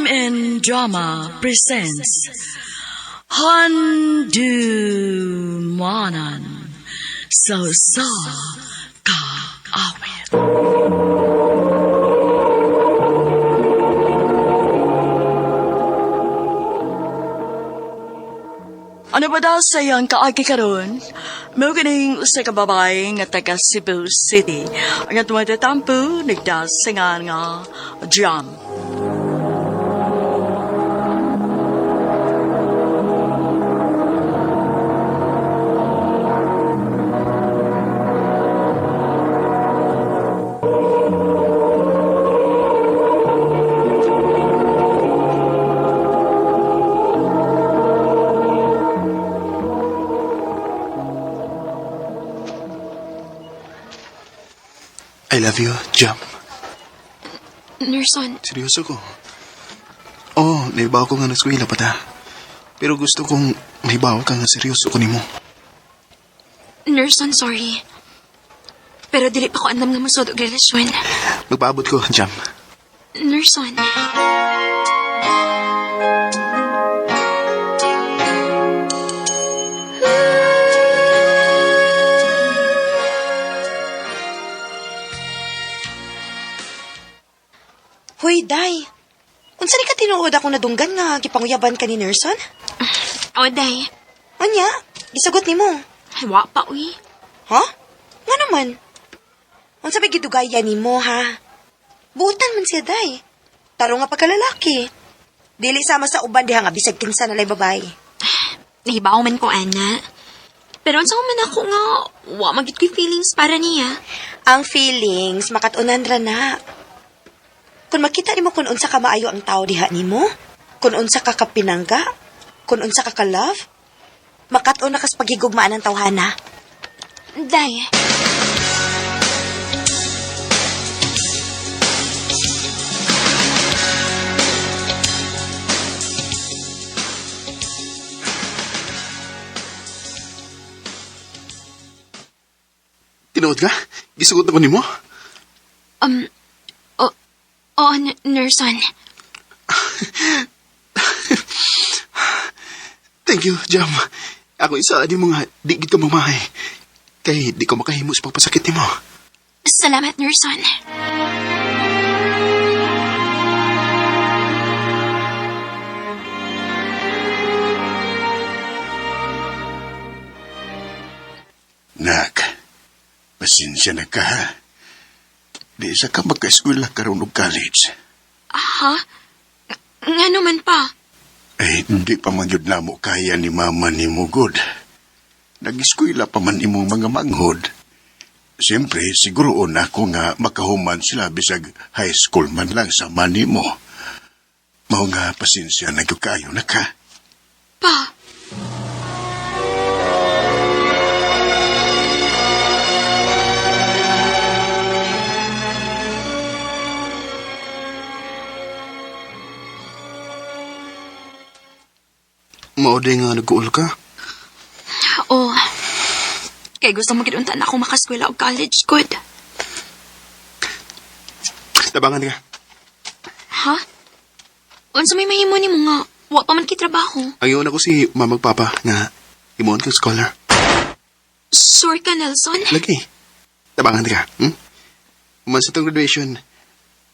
Crime and Drama presents Handumanan Sa Kaawit. Ano ba daw sa iyang kaagi karon? May ganing usa ka babae nga taga Cebu City. Ang tumatatampo nagdasingan nga jam. I love you, Jam. Nerson, Seryoso ko. Oo, naibaw ko nga nag-eskwela pa ta. Pero gusto kong maibaw ka nga seryoso ko nimo. Nerson, sorry. Pero dili pa ko andam nga masod og relasyon. Magpaabot ko, Jam. Nerson. Hoy, Day. Unsa ni ka tinuod ako nadunggan nga gipanguyaban ka ni Nerson? O, day. Anya, gisagot nimo. Ay, wa pa, uy. Ha? Nga naman. Unsa ba gidugaya nimo, ha? Buutan man siya, Day. Taro nga pagkalalaki. Dili sama sa uban diha nga bisag kinsa na lay babae. Nahibaw man ko, ana. Pero unsa man ako nga, wa magit ko'y feelings para niya. Ang feelings makatunan ra na. Kung makita nimo kung unsa ka maayo ang tao diha nimo, kung unsa ka kapinangga, kung unsa ka ka-love, makatun na kas pagigugmaan ng tawhana. Day. Tinood ka? Gisugot na ko nimo? Nerson. Thank you, Jam. Ako isa di mo nga di gito mamahay. Kay di ko makahimo sa pagpasakit nimo. Salamat, Nerson. Nak, pasensya na ka, ha? Di sa ka magka-eskwela karon og college. Ha? Nga naman pa. Ay, hindi pa man yun namo kaya ni mama ni Mugod. Nag-eskwela pa man imong mga manghod. Siyempre, siguroon ako nga makahuman sila bisag high school man lang sa mani mo. Mao nga pasensya na gyud kaayo na ka. Pa. Maoday nga nag-uul ka? Oo. Kay gusto mo gidunta na ako makaskwela og college, good. Tabangan ka. Ha? Unsa may mahimo nimo nga wa pa man kitrabaho? Ang iyon ako si mamag papa nga imoon kang scholar. Sure ka, Nelson? Lagi. Tabangan ka, Uman sa itong graduation,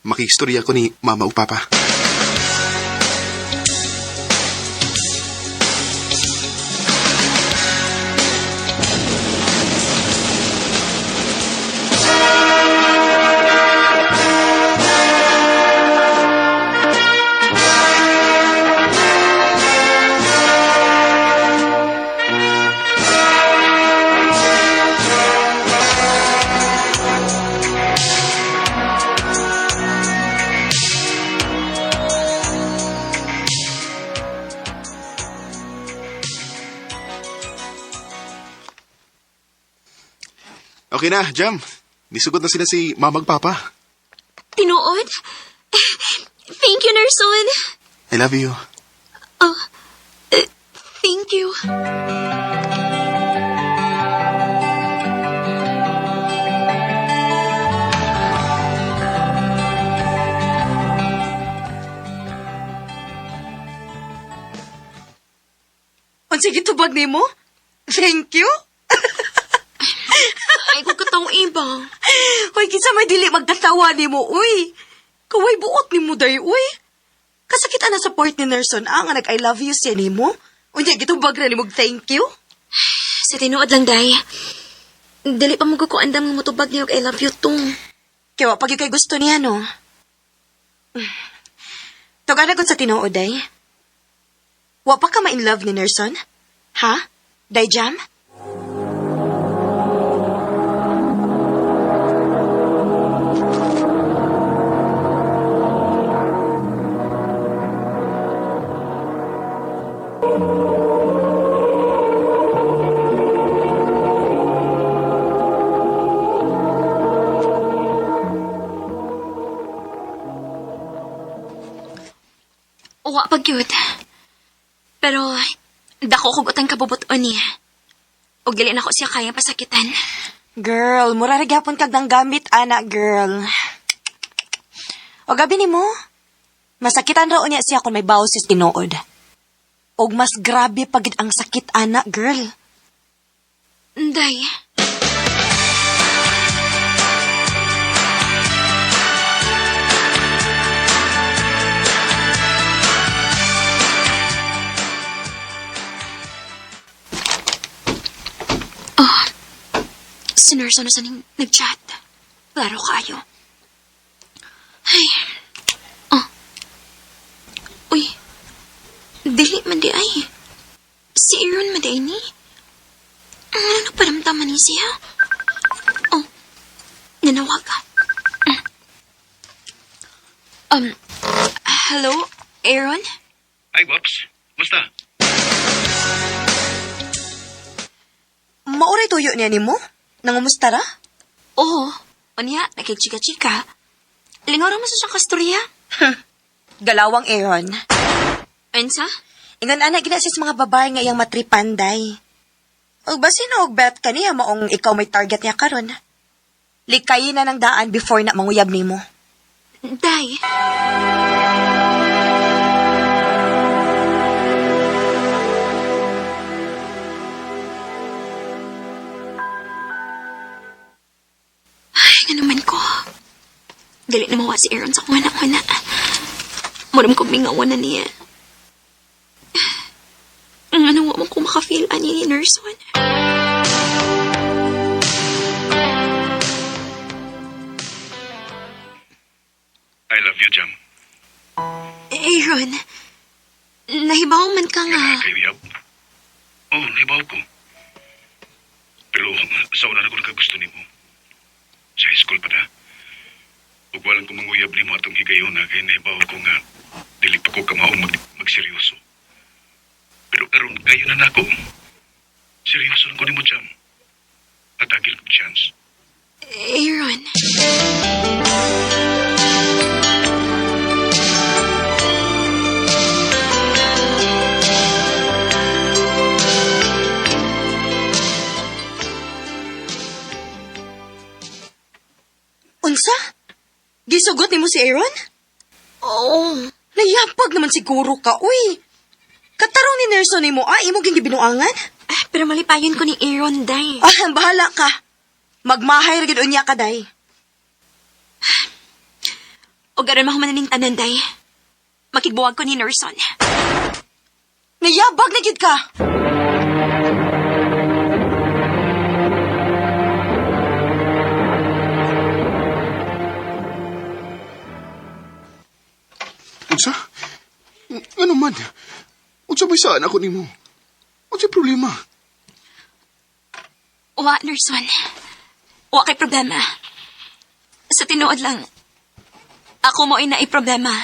makikistorya ko ni mama o papa. Okay na, Jam. Nisugot na sila si mamag papa. Tinuod? Thank you, Nerson. I love you. Thank you. Unsay gitubag nimo? Thank you. Ay, kung katawang iba. Hoy, kinsa may dili magtatawa nimo, uy. Kaway buot nimo day, uy. Kasakit ana sa port ni Nerson nga nag I love you siya nimo. Unya gitubag ra nimo thank you. Sa tinuod lang, day. Dili pa mo ko andam nga mutubag niyo I love you too. Kaya pag kay gusto niya, no? Tugana ko sa tinuod, day. Wa pa ka ma-in love ni Nerson? Ha? Day Jam? Wa pa gyud. Pero, dako ko gutang kabubuton niya. Og dili na ko siya kaya pasakitan. Girl, mura ra gyapon kag nang gamit, ana, girl. O gabi ni mo, masakitan raw niya siya kung may bawas sa tinuod. Og mas grabe pagid ang sakit, ana, girl. Day. Si Nerson na saning nag-chat. Klaro kayo. Ay. Uy. Dili man di ay. Si Aaron man di ni. Ano nagparamdaman ni siya? Nanawag ka. Hello, Aaron? Ay, Waps. Musta? Mauray tuyo niya ni mo? Nangumusta ra? Oo. O niya, nakikchika-chika. Lingaw raman sa siyang kasturya. Galawang Aaron. Ansa? Ingon ana gina sa mga babae nga iyang matripanday. Og basin og bet kaniya maong ikaw may target niya karon. Likayin na ng daan before na manguyab nimo. Day. Ay, nga naman ko. Dali na mawa si Aaron sa kung anak-anak. Maram kong mingawan na niya. Ang ano mo kung makafeel ani ni Nerson. I love you, Jam. Aaron, nahibaw man ka nga. Kay Uyab. Oh, naibaw ko. Pero sa una na ko nakagusto ni mo. Sa high school pa na. Huwag walang kumanguyab ni mo atong higayon na kaya naibaw ko nga dili pa ko kamaong magseryoso. Pero karon kayo na nako. Seryoso lang ko ni mo, Jam. Atagil ko chance. Aaron. Unsa? Gisugot nimo si Aaron? Oo. Nayapag naman siguro ka, uy. Katarong ni Nerson nimo, imo ging gibinuangan? Pero malipayon ko ni Aaron, day. Bahala ka. Magmahay ra gid unya ka, day. O garon mahumanin tanan, day. Makigbuwag ko ni Nerson. Nayabag na gid ka. Unsa? Ano man? Unsa may saan ako nimo? Unsa problema? Wa, Nerson. Wa kay problema. Sa tinuod lang, ako mo ay problema.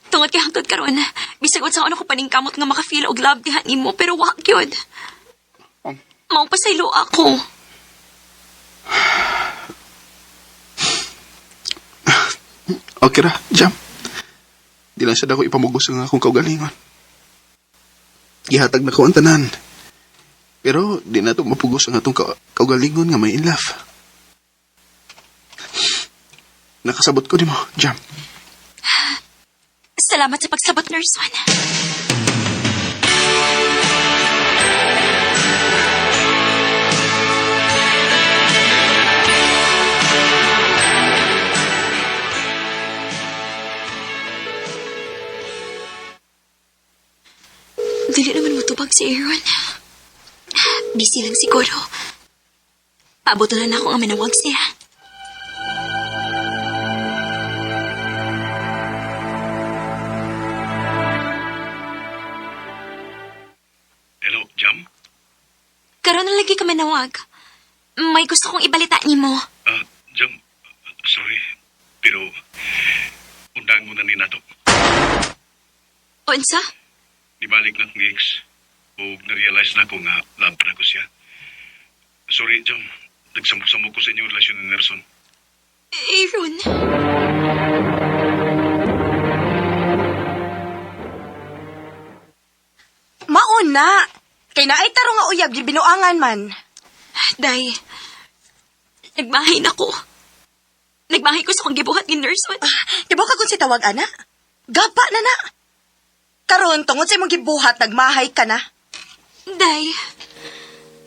Tungod kay hangtod karon, bisag sa ano ko paningkamot nga makafeel og love diha nimo, pero wa gyud. Mao pasaylo ako. Okay ra, Jam. Di lang siya dako ipamugos ang akong kaugalingon. Gihatag na ko ang tanan. Pero di na ito mapugos ang atong kaugalingon nga may in love. Nakasabot ko di mo, Jam. Salamat sa pagsabot, Nerson. Dili naman matubag si Aaron. Busy lang siguro. Paabot na ako nga manawag siya. Hello, Jam? Karon na lagi ka manawag. May gusto kong ibalita ni mo. Jam, sorry. Pero, undang mo na ni nato. Unsa? Nibalik na kong ex. O na-realize na ko nga lampan ako siya. Sorry, Jam. Nagsamok-samok ko sa inyong relasyon ni Nelson. Aaron. Mauna! Kay naay taro nga uyab, di binuangan man. Day, nagmahay na ko. Nagmahay ko sa kong gibuhat ni Nerson. Di ba ka kung si tawag, ana? Gapa na na! Karon, tungod sa imong gibuhat, nagmahay ka na. Day,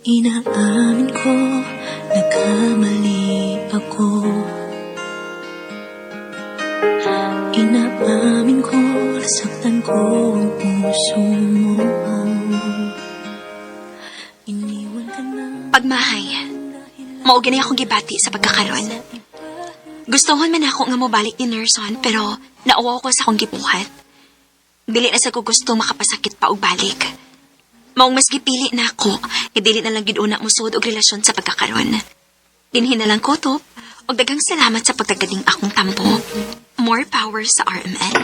Inaamin ko, nagkamali ako. Inaamin ko, nasaktan ko ang puso mo. Iniwan ka na. pagmahay. Maugin akong gibati sa pagkakaroon. Gustohon man ako nga mobalik ni Nerson, pero nauwaw ko sa akong gibuhat. Dili na sa ko gusto makapasakit pa og balik. Maong mas gipili na ako, dili na lang gid una mo sud og relasyon sa pagkakaroon. Dinhin na lang ko to, og daghang salamat sa pagtagaling akong tampo. More power sa RMN.